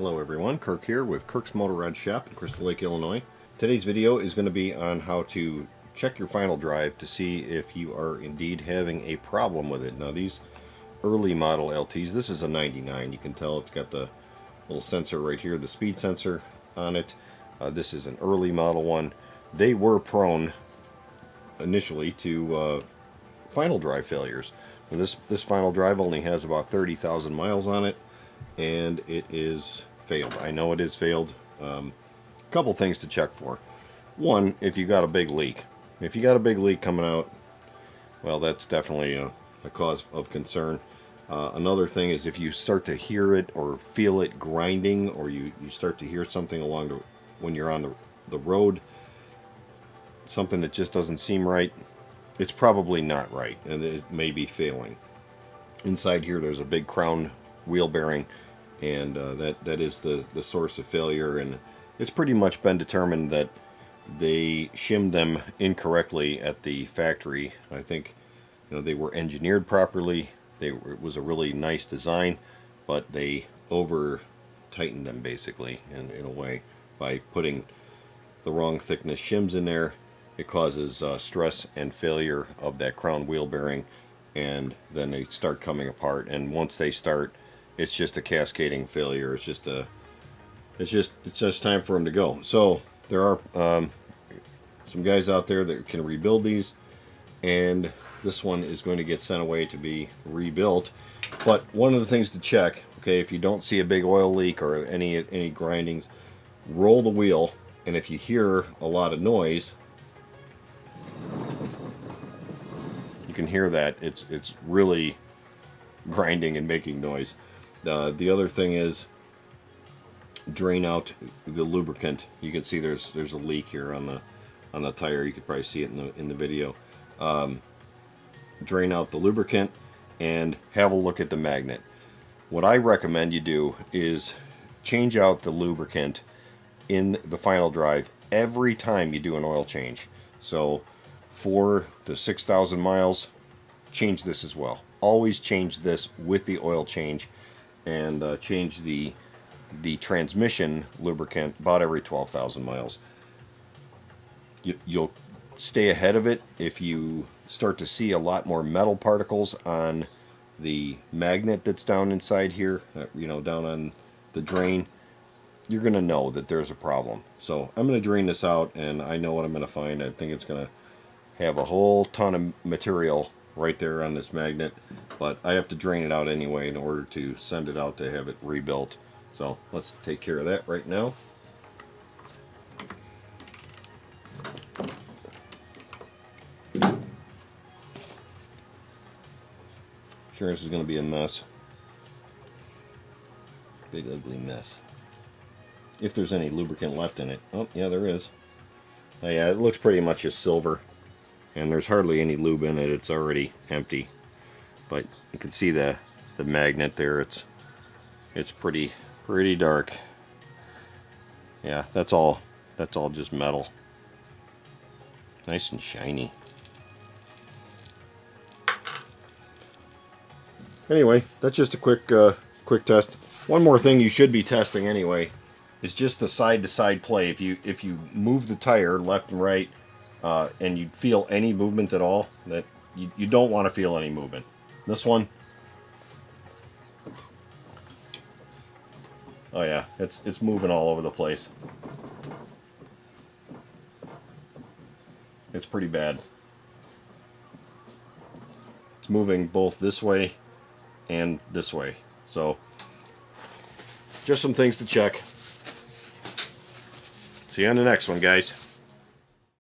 Hello everyone, Kirk here with Kirk's Motorrad Shop in Crystal Lake, Illinois. Today's video is going to be on how to check your final drive to see if you are indeed having a problem with it. Now these early model LTs, this is a 99, you can tell it's got the little sensor right here, the speed sensor on it. This is an early model one. They were prone initially to final drive failures. Well, this final drive only has about 30,000 miles on it, and it is failed. I know it is failed. Couple things to check for. One, if you got a big leak. If you got a big leak coming out, well, that's definitely a cause of concern. Another thing is if you start to hear it or feel it grinding, or you start to hear something when you're on the road, something that just doesn't seem right, it's probably not right, and it may be failing. Inside here there's a big crown wheel bearing, and that is the source of failure, and it's pretty much been determined that they shimmed them incorrectly at the factory. I think they were engineered properly. It was a really nice design, but they over tightened them basically in a way by putting the wrong thickness shims in there. It causes stress and failure of that crown wheel bearing, and then they start coming apart, and once they start, it's just a cascading failure. It's just time for them to go. So there are some guys out there that can rebuild these, and this one is going to get sent away to be rebuilt. But one of the things to check, okay, if you don't see a big oil leak or any grindings, roll the wheel, and if you hear a lot of noise, you can hear that it's really grinding and making noise. The other thing is drain out the lubricant. You can see there's a leak here on the tire. You could probably see it in the video. Drain out the lubricant and have a look at the magnet. What I recommend you do is change out the lubricant in the final drive every time you do an oil change. So 4,000 to 6,000 miles, change this as well. Always change this with the oil change, and change the transmission lubricant about every 12,000 miles. You'll stay ahead of it if you start to see a lot more metal particles on the magnet that's down inside here, down on the drain. You're going to know that there's a problem. So I'm going to drain this out, and I know what I'm going to find. I think it's going to have a whole ton of material right there on this magnet, but I have to drain it out anyway in order to send it out to have it rebuilt. So let's take care of that right now. Sure, this is going to be a mess. Big ugly mess. If there's any lubricant left in it. Oh yeah, there is. Oh yeah, it looks pretty much as silver, and there's hardly any lube in it. It's already empty, but you can see the magnet there. It's pretty dark. Yeah, that's all just metal, nice and shiny. Anyway, that's just a quick test. One more thing you should be testing anyway is just the side-to-side play. If you move the tire left and right, and you feel any movement at all, that you don't want to feel any movement. This one, oh yeah, it's moving all over the place. It's pretty bad. It's moving both this way and this way. So just some things to check. See you on the next one, guys.